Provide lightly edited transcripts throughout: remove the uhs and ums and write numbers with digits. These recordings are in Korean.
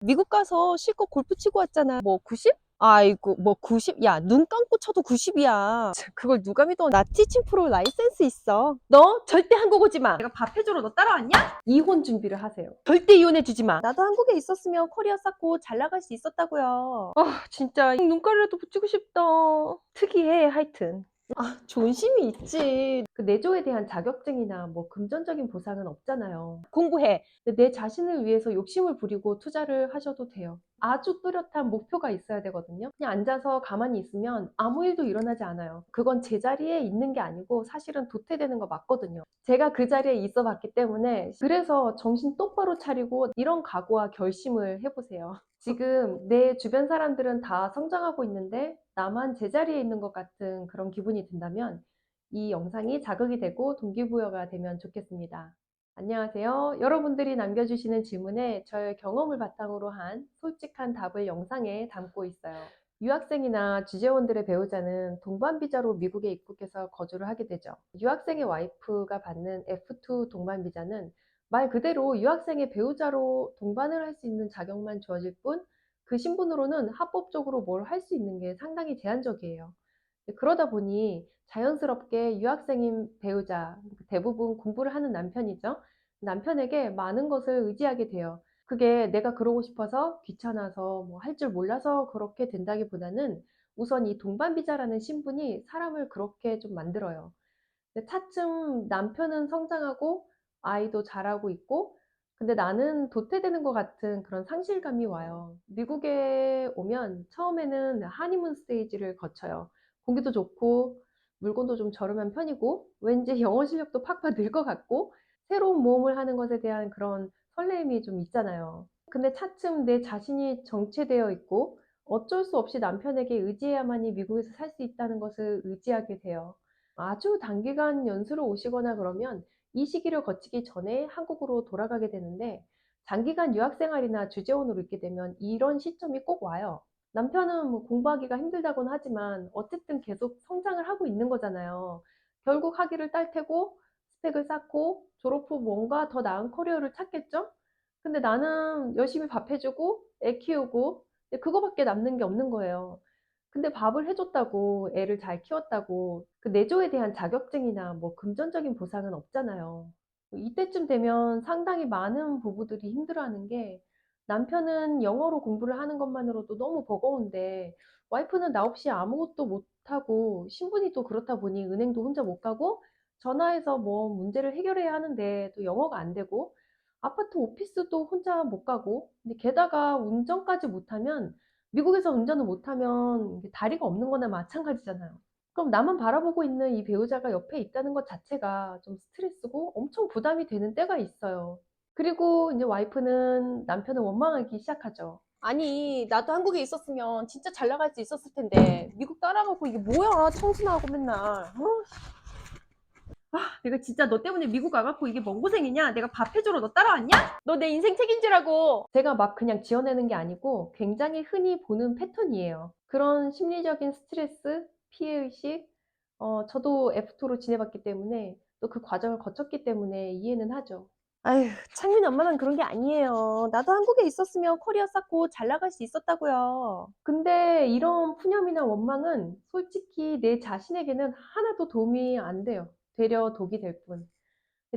미국 가서 실컷 골프 치고 왔잖아. 뭐 90? 아이고 뭐 90? 야, 눈 감고 쳐도 90이야. 그걸 누가 믿어. 나 티칭 프로 라이센스 있어. 너 절대 한국 오지 마. 내가 밥 해주러 너 따라왔냐? 이혼 준비를 하세요. 절대 이혼해 주지 마. 나도 한국에 있었으면 커리어 쌓고 잘 나갈 수 있었다고요. 아, 진짜 눈가리라도 붙이고 싶다. 특이해. 하여튼 존심이 있지. 그 내조에 대한 자격증이나 뭐 금전적인 보상은 없잖아요. 공부해. 근데 내 자신을 위해서 욕심을 부리고 투자를 하셔도 돼요. 아주 뚜렷한 목표가 있어야 되거든요. 그냥 앉아서 가만히 있으면 아무 일도 일어나지 않아요. 그건 제자리에 있는 게 아니고 사실은 도태되는 거 맞거든요. 제가 그 자리에 있어 봤기 때문에, 그래서 정신 똑바로 차리고 이런 각오와 결심을 해보세요. 지금 내 주변 사람들은 다 성장하고 있는데 나만 제자리에 있는 것 같은 그런 기분이 든다면 이 영상이 자극이 되고 동기부여가 되면 좋겠습니다. 안녕하세요. 여러분들이 남겨주시는 질문에 저의 경험을 바탕으로 한 솔직한 답을 영상에 담고 있어요. 유학생이나 주재원들의 배우자는 동반비자로 미국에 입국해서 거주를 하게 되죠. 유학생의 와이프가 받는 F2 동반비자는 말 그대로 유학생의 배우자로 동반을 할 수 있는 자격만 주어질 뿐, 그 신분으로는 합법적으로 뭘 할 수 있는 게 상당히 제한적이에요. 그러다 보니 자연스럽게 유학생인 배우자, 대부분 공부를 하는 남편이죠. 남편에게 많은 것을 의지하게 돼요. 그게 내가 그러고 싶어서 귀찮아서 뭐 할 줄 몰라서 그렇게 된다기보다는 우선 이 동반비자라는 신분이 사람을 그렇게 좀 만들어요. 근데 차츰 남편은 성장하고 아이도 자라고 있고, 근데 나는 도태되는 것 같은 그런 상실감이 와요. 미국에 오면 처음에는 하니문 스테이지를 거쳐요. 공기도 좋고 물건도 좀 저렴한 편이고 왠지 영어 실력도 팍팍 늘 것 같고 새로운 모험을 하는 것에 대한 그런 설레임이 좀 있잖아요. 근데 차츰 내 자신이 정체되어 있고 어쩔 수 없이 남편에게 의지해야만이 미국에서 살 수 있다는 것을 의지하게 돼요. 아주 단기간 연수로 오시거나 그러면 이 시기를 거치기 전에 한국으로 돌아가게 되는데, 장기간 유학생활이나 주재원으로 있게 되면 이런 시점이 꼭 와요. 남편은 뭐 공부하기가 힘들다곤 하지만 어쨌든 계속 성장을 하고 있는 거잖아요. 결국 학위를 딸 테고 스펙을 쌓고 졸업 후 뭔가 더 나은 커리어를 찾겠죠? 근데 나는 열심히 밥 해주고 애 키우고 그거밖에 남는 게 없는 거예요. 근데 밥을 해줬다고, 애를 잘 키웠다고 그 내조에 대한 자격증이나 뭐 금전적인 보상은 없잖아요. 이때쯤 되면 상당히 많은 부부들이 힘들어하는 게, 남편은 영어로 공부를 하는 것만으로도 너무 버거운데 와이프는 나 없이 아무것도 못하고 신분이 또 그렇다 보니 은행도 혼자 못 가고 전화해서 뭐 문제를 해결해야 하는데 또 영어가 안 되고 아파트 오피스도 혼자 못 가고, 근데 게다가 운전까지 못하면, 미국에서 운전을 못하면 다리가 없는 거나 마찬가지잖아요. 그럼 나만 바라보고 있는 이 배우자가 옆에 있다는 것 자체가 좀 스트레스고 엄청 부담이 되는 때가 있어요. 그리고 이제 와이프는 남편을 원망하기 시작하죠. 아니, 나도 한국에 있었으면 진짜 잘 나갈 수 있었을 텐데 미국 따라가고 이게 뭐야, 청순하고 맨날. 내가 진짜 너 때문에 미국 가갖고 이게 뭔 고생이냐? 내가 밥 해주러 너 따라왔냐? 너 내 인생 책임지라고. 제가 막 그냥 지어내는 게 아니고 굉장히 흔히 보는 패턴이에요. 그런 심리적인 스트레스, 피해의식, 저도 F2로 지내봤기 때문에 또 그 과정을 거쳤기 때문에 이해는 하죠. 아휴, 창민 엄마는 그런 게 아니에요. 나도 한국에 있었으면 커리어 쌓고 잘 나갈 수 있었다고요. 근데 이런 푸념이나 원망은 솔직히 내 자신에게는 하나도 도움이 안 돼요. 되려 독이 될 뿐.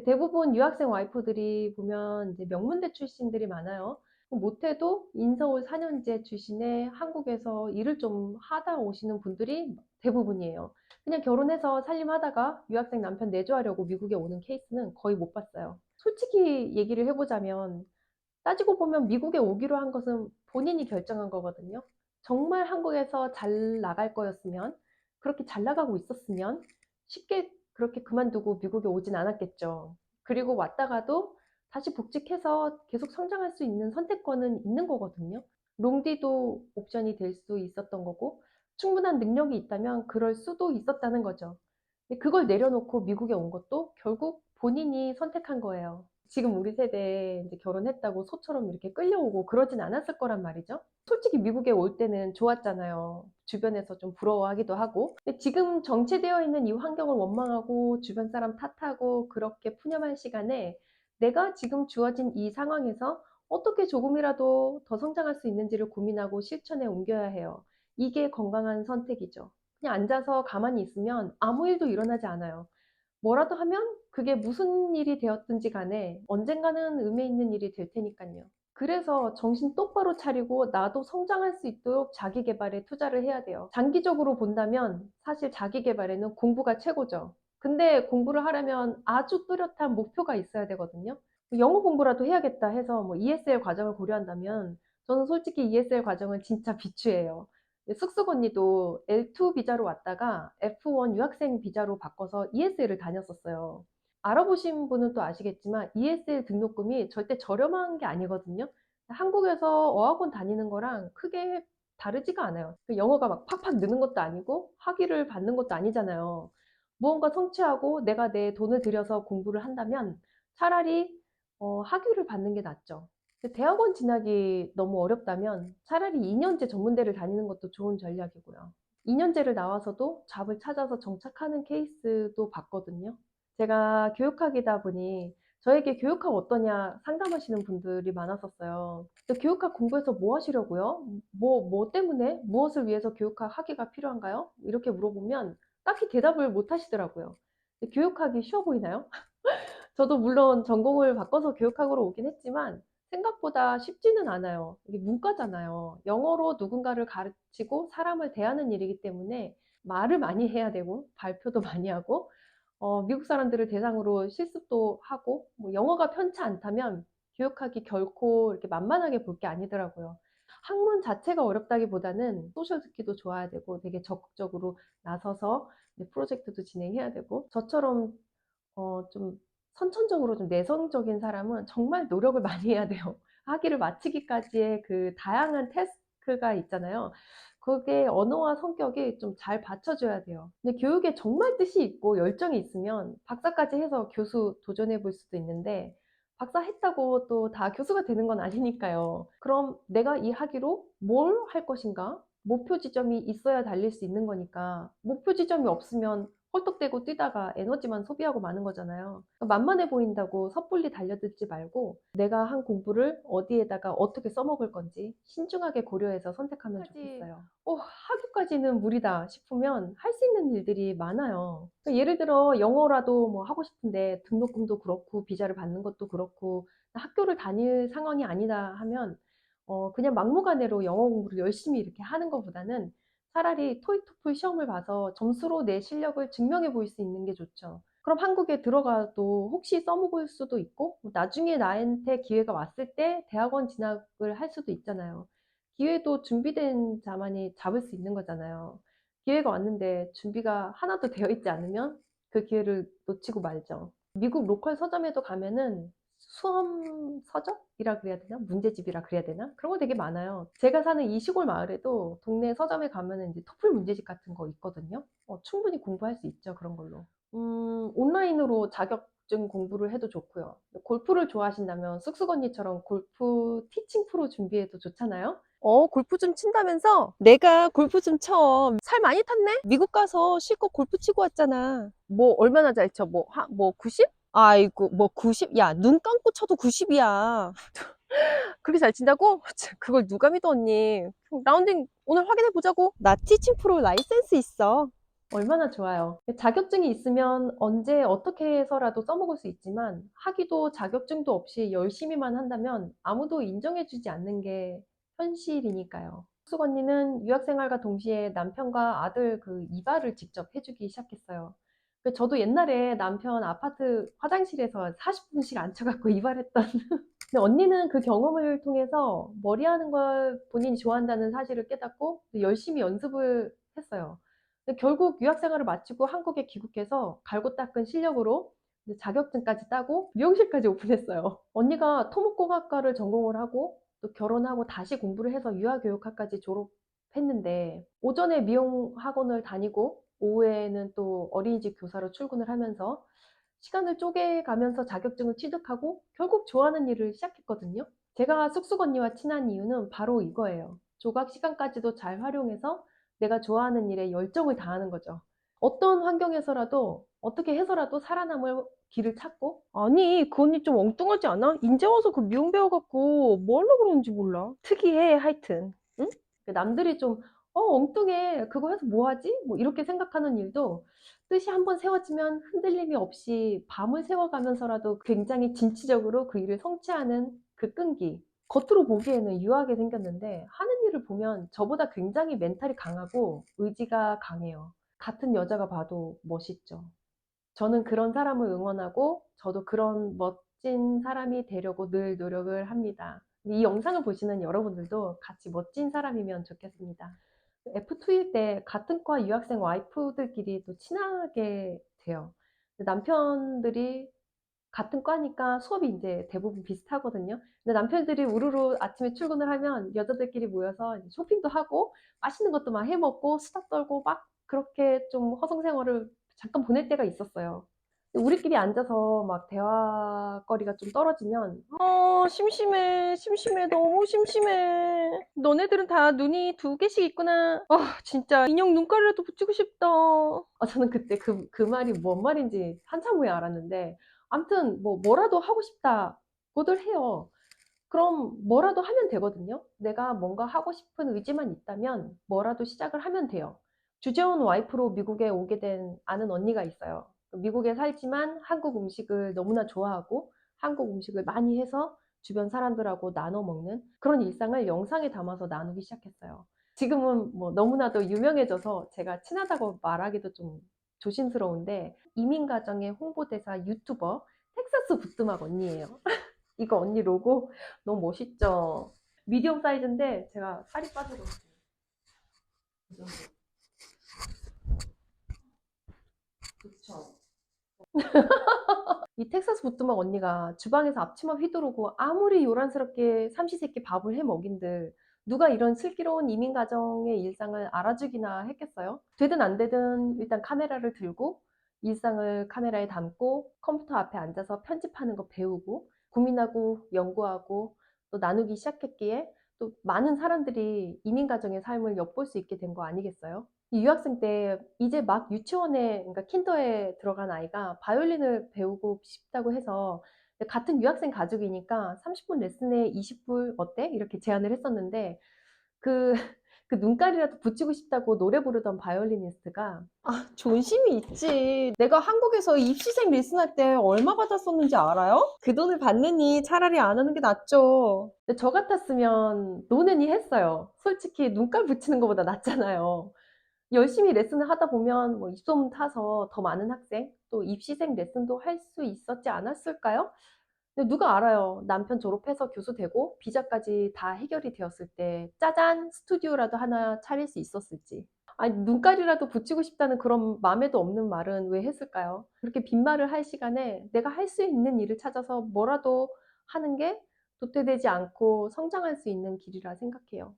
대부분 유학생 와이프들이 보면 이제 명문대 출신들이 많아요. 못해도 인서울 4년제 출신의 한국에서 일을 좀 하다 오시는 분들이 대부분이에요. 그냥 결혼해서 살림하다가 유학생 남편 내조하려고 미국에 오는 케이스는 거의 못 봤어요. 솔직히 얘기를 해보자면, 따지고 보면 미국에 오기로 한 것은 본인이 결정한 거거든요. 정말 한국에서 잘 나갈 거였으면, 그렇게 잘 나가고 있었으면 쉽게 그렇게 그만두고 미국에 오진 않았겠죠. 그리고 왔다가도 다시 복직해서 계속 성장할 수 있는 선택권은 있는 거거든요. 롱디도 옵션이 될 수 있었던 거고, 충분한 능력이 있다면 그럴 수도 있었다는 거죠. 근데 그걸 내려놓고 미국에 온 것도 결국 본인이 선택한 거예요. 지금 우리 세대에 이제 결혼했다고 소처럼 이렇게 끌려오고 그러진 않았을 거란 말이죠. 솔직히 미국에 올 때는 좋았잖아요. 주변에서 좀 부러워하기도 하고. 근데 지금 정체되어 있는 이 환경을 원망하고 주변 사람 탓하고 그렇게 푸념할 시간에 내가 지금 주어진 이 상황에서 어떻게 조금이라도 더 성장할 수 있는지를 고민하고 실천에 옮겨야 해요. 이게 건강한 선택이죠. 그냥 앉아서 가만히 있으면 아무 일도 일어나지 않아요. 뭐라도 하면 그게 무슨 일이 되었든지 간에 언젠가는 의미 있는 일이 될 테니까요. 그래서 정신 똑바로 차리고 나도 성장할 수 있도록 자기 계발에 투자를 해야 돼요. 장기적으로 본다면 사실 자기 계발에는 공부가 최고죠. 근데 공부를 하려면 아주 뚜렷한 목표가 있어야 되거든요. 영어 공부라도 해야겠다 해서 뭐 ESL 과정을 고려한다면 저는 솔직히 ESL 과정은 진짜 비추해요. 쑥쑥 언니도 L2 비자로 왔다가 F1 유학생 비자로 바꿔서 ESL을 다녔었어요. 알아보신 분은 또 아시겠지만 ESL 등록금이 절대 저렴한 게 아니거든요. 한국에서 어학원 다니는 거랑 크게 다르지가 않아요. 영어가 막 팍팍 느는 것도 아니고 학위를 받는 것도 아니잖아요. 무언가 성취하고 내가 내 돈을 들여서 공부를 한다면 차라리 학위를 받는 게 낫죠. 대학원 진학이 너무 어렵다면 차라리 2년제 전문대를 다니는 것도 좋은 전략이고요. 2년제를 나와서도 잡을 찾아서 정착하는 케이스도 봤거든요. 제가 교육학이다 보니 저에게 교육학 어떠냐 상담하시는 분들이 많았었어요. 교육학 공부해서 뭐 하시려고요? 뭐 때문에? 무엇을 위해서 교육학 학위가 필요한가요? 이렇게 물어보면 딱히 대답을 못 하시더라고요. 교육학이 쉬워 보이나요? 저도 물론 전공을 바꿔서 교육학으로 오긴 했지만 생각보다 쉽지는 않아요. 이게 문과잖아요. 영어로 누군가를 가르치고 사람을 대하는 일이기 때문에 말을 많이 해야 되고 발표도 많이 하고 미국 사람들을 대상으로 실습도 하고 뭐 영어가 편치 않다면 교육학이 결코 이렇게 만만하게 볼 게 아니더라고요. 학문 자체가 어렵다기보다는 소셜 스킬도 좋아야 되고 되게 적극적으로 나서서 프로젝트도 진행해야 되고 저처럼 좀 선천적으로 좀 내성적인 사람은 정말 노력을 많이 해야 돼요. 학위를 마치기까지의 그 다양한 태스크가 있잖아요. 그게 언어와 성격이 좀 잘 받쳐줘야 돼요. 근데 교육에 정말 뜻이 있고 열정이 있으면 박사까지 해서 교수 도전해 볼 수도 있는데 박사 했다고 또 다 교수가 되는 건 아니니까요. 그럼 내가 이 학위로 뭘 할 것인가? 목표 지점이 있어야 달릴 수 있는 거니까 목표 지점이 없으면 헐떡대고 뛰다가 에너지만 소비하고 마는 거잖아요. 그러니까 만만해 보인다고 섣불리 달려들지 말고 내가 한 공부를 어디에다가 어떻게 써먹을 건지 신중하게 고려해서 선택하면 좋겠어요. 학위까지는 무리다 싶으면 할 수 있는 일들이 많아요. 그러니까 예를 들어 영어라도 뭐 하고 싶은데 등록금도 그렇고 비자를 받는 것도 그렇고 학교를 다닐 상황이 아니다 하면 그냥 막무가내로 영어 공부를 열심히 이렇게 하는 것보다는 차라리 토익, 토플 시험을 봐서 점수로 내 실력을 증명해 보일 수 있는 게 좋죠. 그럼 한국에 들어가도 혹시 써먹을 수도 있고 나중에 나한테 기회가 왔을 때 대학원 진학을 할 수도 있잖아요. 기회도 준비된 자만이 잡을 수 있는 거잖아요. 기회가 왔는데 준비가 하나도 되어 있지 않으면 그 기회를 놓치고 말죠. 미국 로컬 서점에도 가면은 수험 서적이라 그래야 되나? 문제집이라 그래야 되나? 그런 거 되게 많아요. 제가 사는 이 시골 마을에도 동네 서점에 가면은 이제 토플 문제집 같은 거 있거든요. 충분히 공부할 수 있죠, 그런 걸로. 온라인으로 자격증 공부를 해도 좋고요. 골프를 좋아하신다면 쑥쑥 언니처럼 골프 티칭 프로 준비해도 좋잖아요. 골프 좀 친다면서? 내가 골프 좀 쳐. 살 많이 탔네? 미국 가서 실컷 골프 치고 왔잖아. 뭐, 얼마나 잘 쳐? 뭐 90? 아이고, 뭐 90? 야, 눈 감고 쳐도 90이야. 그렇게 잘 친다고? 그걸 누가 믿어, 언니. 라운딩 오늘 확인해 보자고. 나 티칭 프로 라이센스 있어. 얼마나 좋아요. 자격증이 있으면 언제 어떻게 해서라도 써먹을 수 있지만 학위도 자격증도 없이 열심히만 한다면 아무도 인정해주지 않는 게 현실이니까요. 숙 언니는 유학생활과 동시에 남편과 아들 그 이발을 직접 해주기 시작했어요. 저도 옛날에 남편 아파트 화장실에서 40분씩 앉혀갖고 이발했던 근데 언니는 그 경험을 통해서 머리하는 걸 본인이 좋아한다는 사실을 깨닫고 열심히 연습을 했어요. 근데 결국 유학생활을 마치고 한국에 귀국해서 갈고 닦은 실력으로 이제 자격증까지 따고 미용실까지 오픈했어요. 언니가 토목공학과를 전공을 하고 또 결혼하고 다시 공부를 해서 유아교육학까지 졸업했는데 오전에 미용학원을 다니고 오후에는 또 어린이집 교사로 출근을 하면서 시간을 쪼개가면서 자격증을 취득하고 결국 좋아하는 일을 시작했거든요. 제가 쑥쑥 언니와 친한 이유는 바로 이거예요. 조각 시간까지도 잘 활용해서 내가 좋아하는 일에 열정을 다하는 거죠. 어떤 환경에서라도 어떻게 해서라도 살아남을 길을 찾고. 아니, 그 언니 좀 엉뚱하지 않아? 인제 와서 그 미용 배워갖고 뭐 하려고 그러는지 몰라. 특이해, 하여튼. 응? 남들이 좀, 엉뚱해. 그거 해서 뭐 하지? 뭐 이렇게 생각하는 일도 뜻이 한번 세워지면 흔들림이 없이 밤을 새워가면서라도 굉장히 진취적으로 그 일을 성취하는 그 끈기. 겉으로 보기에는 유하게 생겼는데 하는 일을 보면 저보다 굉장히 멘탈이 강하고 의지가 강해요. 같은 여자가 봐도 멋있죠. 저는 그런 사람을 응원하고 저도 그런 멋진 사람이 되려고 늘 노력을 합니다. 이 영상을 보시는 여러분들도 같이 멋진 사람이면 좋겠습니다. F2일 때 같은 과 유학생 와이프들끼리 또 친하게 돼요. 남편들이 같은 과니까 수업이 이제 대부분 비슷하거든요. 근데 남편들이 우르르 아침에 출근을 하면 여자들끼리 모여서 쇼핑도 하고 맛있는 것도 막 해 먹고 수다 떨고 막 그렇게 좀 허송 생활을 잠깐 보낼 때가 있었어요. 우리끼리 앉아서 막 대화거리가 좀 떨어지면 심심해, 심심해, 너무 심심해. 너네들은 다 눈이 두 개씩 있구나. 진짜 인형 눈가리라도 붙이고 싶다. 저는 그때 그 말이 뭔 말인지 한참 후에 알았는데 아무튼 뭐라도 하고 싶다고들 해요. 그럼 뭐라도 하면 되거든요. 내가 뭔가 하고 싶은 의지만 있다면 뭐라도 시작을 하면 돼요. 주재원 와이프로 미국에 오게 된 아는 언니가 있어요. 미국에 살지만 한국 음식을 너무나 좋아하고 한국 음식을 많이 해서 주변 사람들하고 나눠 먹는 그런 일상을 영상에 담아서 나누기 시작했어요. 지금은 뭐 너무나도 유명해져서 제가 친하다고 말하기도 좀 조심스러운데 이민가정의 홍보대사 유튜버 텍사스 부뚜막 언니예요. 이거 언니 로고 너무 멋있죠? 미디엄 사이즈인데 제가 살이 빠져가지고 이 정도. 그쵸? 이 텍사스 부뚜막 언니가 주방에서 앞치마 휘두르고 아무리 요란스럽게 삼시세끼 밥을 해 먹인들 누가 이런 슬기로운 이민 가정의 일상을 알아주기나 했겠어요? 되든 안 되든 일단 카메라를 들고 일상을 카메라에 담고 컴퓨터 앞에 앉아서 편집하는 거 배우고 고민하고 연구하고 또 나누기 시작했기에 또 많은 사람들이 이민 가정의 삶을 엿볼 수 있게 된 거 아니겠어요? 이 유학생 때 이제 막 유치원에, 그러니까 킨더에 들어간 아이가 바이올린을 배우고 싶다고 해서 같은 유학생 가족이니까 30분 레슨에 20불 어때? 이렇게 제안을 했었는데 그, 그 눈깔이라도 붙이고 싶다고 노래 부르던 바이올리니스트가 존심이 있지. 내가 한국에서 입시생 레슨할 때 얼마 받았었는지 알아요? 그 돈을 받느니 차라리 안 하는 게 낫죠. 근데 저 같았으면 노는이 했어요. 솔직히 눈깔 붙이는 것보다 낫잖아요. 열심히 레슨을 하다 보면 뭐 입소문 타서 더 많은 학생, 또 입시생 레슨도 할 수 있었지 않았을까요? 근데 누가 알아요. 남편 졸업해서 교수 되고 비자까지 다 해결이 되었을 때 짜잔 스튜디오라도 하나 차릴 수 있었을지. 아니 눈깔이라도 붙이고 싶다는 그런 맘에도 없는 말은 왜 했을까요? 그렇게 빈말을 할 시간에 내가 할 수 있는 일을 찾아서 뭐라도 하는 게 도태되지 않고 성장할 수 있는 길이라 생각해요.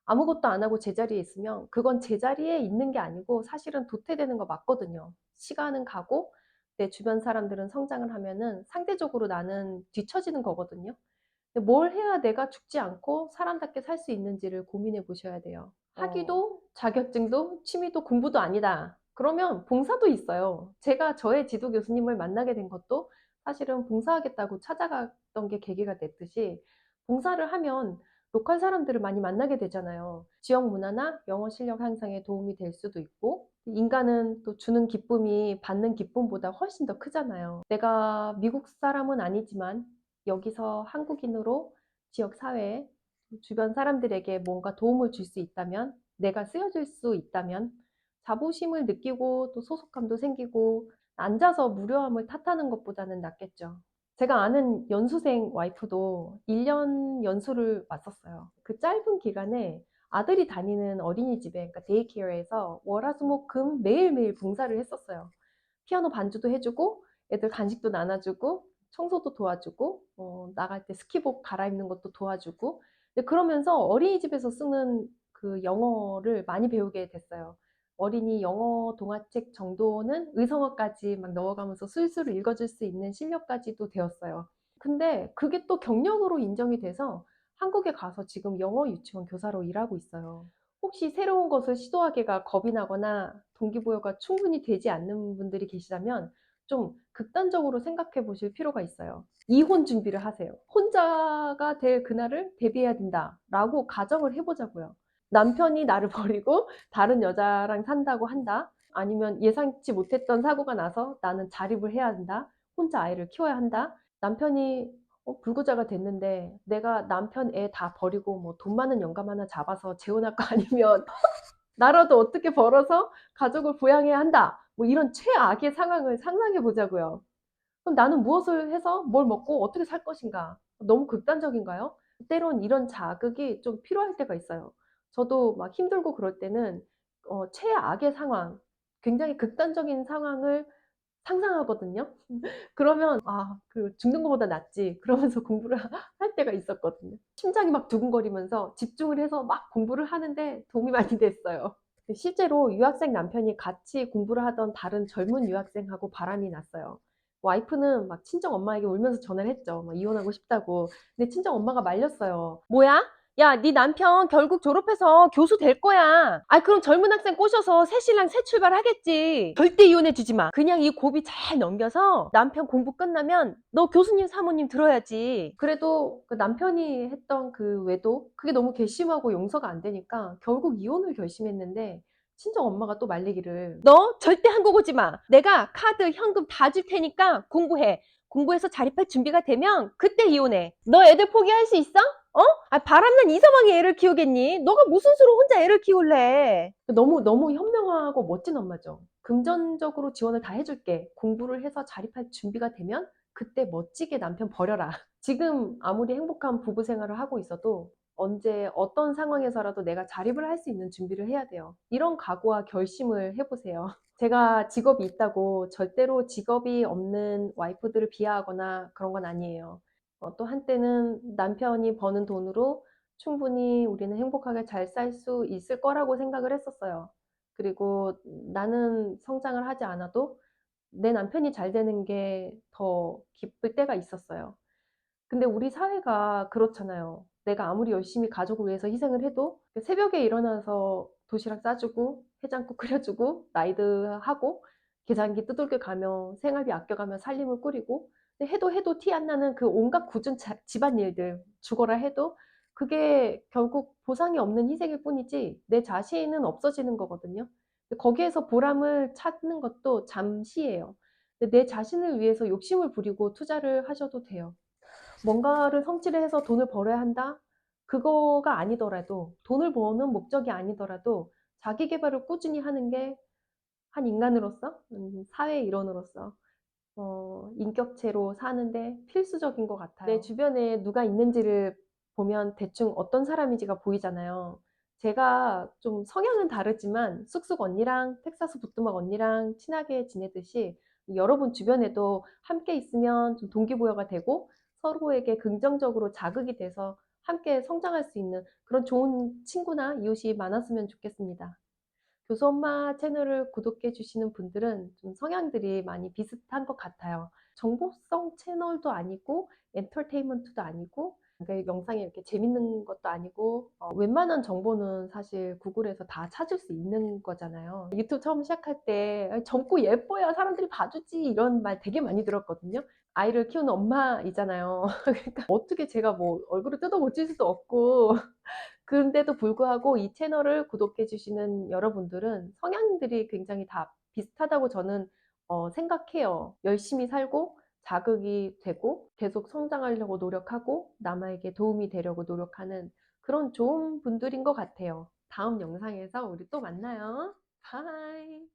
아무것도 안 하고 제자리에 있으면 그건 제자리에 있는 게 아니고 사실은 도태되는 거 맞거든요. 시간은 가고 내 주변 사람들은 성장을 하면은 상대적으로 나는 뒤처지는 거거든요. 근데 뭘 해야 내가 죽지 않고 사람답게 살 수 있는지를 고민해 보셔야 돼요. 학위도 자격증도 취미도 공부도 아니다. 그러면 봉사도 있어요. 제가 저의 지도 교수님을 만나게 된 것도 사실은 봉사하겠다고 찾아갔던 게 계기가 됐듯이 봉사를 하면 로컬 사람들을 많이 만나게 되잖아요. 지역 문화나 영어 실력 향상에 도움이 될 수도 있고 인간은 또 주는 기쁨이 받는 기쁨보다 훨씬 더 크잖아요. 내가 미국 사람은 아니지만 여기서 한국인으로 지역 사회에 주변 사람들에게 뭔가 도움을 줄 수 있다면, 내가 쓰여질 수 있다면 자부심을 느끼고 또 소속감도 생기고 앉아서 무료함을 탓하는 것보다는 낫겠죠. 제가 아는 연수생 와이프도 1년 연수를 왔었어요. 그 짧은 기간에 아들이 다니는 어린이집에, 그러니까 데이케어에서 월화수목금 매일매일 봉사를 했었어요. 피아노 반주도 해주고 애들 간식도 나눠주고 청소도 도와주고 나갈 때 스키복 갈아입는 것도 도와주고 그러면서 어린이집에서 쓰는 그 영어를 많이 배우게 됐어요. 어린이 영어 동화책 정도는 의성어까지 막 넣어가면서 술술 읽어줄 수 있는 실력까지도 되었어요. 근데 그게 또 경력으로 인정이 돼서 한국에 가서 지금 영어 유치원 교사로 일하고 있어요. 혹시 새로운 것을 시도하기가 겁이 나거나 동기부여가 충분히 되지 않는 분들이 계시다면 좀 극단적으로 생각해 보실 필요가 있어요. 이혼 준비를 하세요. 혼자가 될 그날을 대비해야 된다라고 가정을 해보자고요. 남편이 나를 버리고 다른 여자랑 산다고 한다. 아니면 예상치 못했던 사고가 나서 나는 자립을 해야 한다. 혼자 아이를 키워야 한다. 남편이 불구자가 됐는데 내가 남편 애 다 버리고 뭐 돈 많은 영감 하나 잡아서 재혼할 거 아니면 나라도 어떻게 벌어서 가족을 부양해야 한다. 뭐 이런 최악의 상황을 상상해 보자고요. 그럼 나는 무엇을 해서 뭘 먹고 어떻게 살 것인가? 너무 극단적인가요? 때론 이런 자극이 좀 필요할 때가 있어요. 저도 막 힘들고 그럴 때는 최악의 상황, 굉장히 극단적인 상황을 상상하거든요. 그러면 '아 그 죽는 것보다 낫지.' 그러면서 공부를 할 때가 있었거든요. 심장이 막 두근거리면서 집중을 해서 막 공부를 하는데 도움이 많이 됐어요. 실제로 유학생 남편이 같이 공부를 하던 다른 젊은 유학생하고 바람이 났어요. 와이프는 막 친정 엄마에게 울면서 전화를 했죠. 막 이혼하고 싶다고. 근데 친정 엄마가 말렸어요. 뭐야? 야, 네 남편 결국 졸업해서 교수 될 거야. 아, 그럼 젊은 학생 꼬셔서 새 신랑 새 출발하겠지. 절대 이혼해 주지 마. 그냥 이 고비 잘 넘겨서 남편 공부 끝나면 너 교수님 사모님 들어야지. 그래도 그 남편이 했던 그 외도 그게 너무 괘씸하고 용서가 안 되니까 결국 이혼을 결심했는데 친정 엄마가 또 말리기를 너 절대 한국 오지 마. 내가 카드 현금 다 줄 테니까 공부해. 공부해서 자립할 준비가 되면 그때 이혼해. 너 애들 포기할 수 있어? 어? 아, 바람난 이서방이 애를 키우겠니? 너가 무슨 수로 혼자 애를 키울래? 너무 현명하고 멋진 엄마죠. 금전적으로 지원을 다 해줄게. 공부를 해서 자립할 준비가 되면 그때 멋지게 남편 버려라. 지금 아무리 행복한 부부 생활을 하고 있어도 언제 어떤 상황에서라도 내가 자립을 할 수 있는 준비를 해야 돼요. 이런 각오와 결심을 해보세요. 제가 직업이 있다고 절대로 직업이 없는 와이프들을 비하하거나 그런 건 아니에요. 또 한때는 남편이 버는 돈으로 충분히 우리는 행복하게 잘 살 수 있을 거라고 생각을 했었어요. 그리고 나는 성장을 하지 않아도 내 남편이 잘 되는 게 더 기쁠 때가 있었어요. 근데 우리 사회가 그렇잖아요. 내가 아무리 열심히 가족을 위해서 희생을 해도 새벽에 일어나서 도시락 싸주고 해장국 끓여주고 라이드하고 계산기 두들겨 가며 생활비 아껴가며 살림을 꾸리고 해도 티 안 나는 그 온갖 굳은 집안일들 죽어라 해도 그게 결국 보상이 없는 희생일 뿐이지 내 자신은 없어지는 거거든요. 거기에서 보람을 찾는 것도 잠시예요. 내 자신을 위해서 욕심을 부리고 투자를 하셔도 돼요. 뭔가를 성취를 해서 돈을 벌어야 한다? 그거가 아니더라도, 돈을 버는 목적이 아니더라도 자기 개발을 꾸준히 하는 게 한 인간으로서, 사회 일원으로서 인격체로 사는데 필수적인 것 같아요. 내 주변에 누가 있는지를 보면 대충 어떤 사람인지가 보이잖아요. 제가 좀 성향은 다르지만 쑥쑥 언니랑 텍사스 부뚜막 언니랑 친하게 지내듯이 여러분 주변에도 함께 있으면 좀 동기부여가 되고 서로에게 긍정적으로 자극이 돼서 함께 성장할 수 있는 그런 좋은 친구나 이웃이 많았으면 좋겠습니다. 교수 엄마 채널을 구독해 주시는 분들은 좀 성향들이 많이 비슷한 것 같아요. 정보성 채널도 아니고 엔터테인먼트도 아니고 그러니까 영상이 이렇게 재밌는 것도 아니고 웬만한 정보는 사실 구글에서 다 찾을 수 있는 거잖아요. 유튜브 처음 시작할 때 젊고 예뻐야 사람들이 봐주지 이런 말 되게 많이 들었거든요. 아이를 키우는 엄마이잖아요. 그러니까 어떻게 제가 뭐 얼굴을 뜯어 고칠 수도 없고 근데도 불구하고 이 채널을 구독해 주시는 여러분들은 성향들이 굉장히 다 비슷하다고 저는 생각해요. 열심히 살고 자극이 되고 계속 성장하려고 노력하고 남에게 도움이 되려고 노력하는 그런 좋은 분들인 것 같아요. 다음 영상에서 우리 또 만나요. 바이.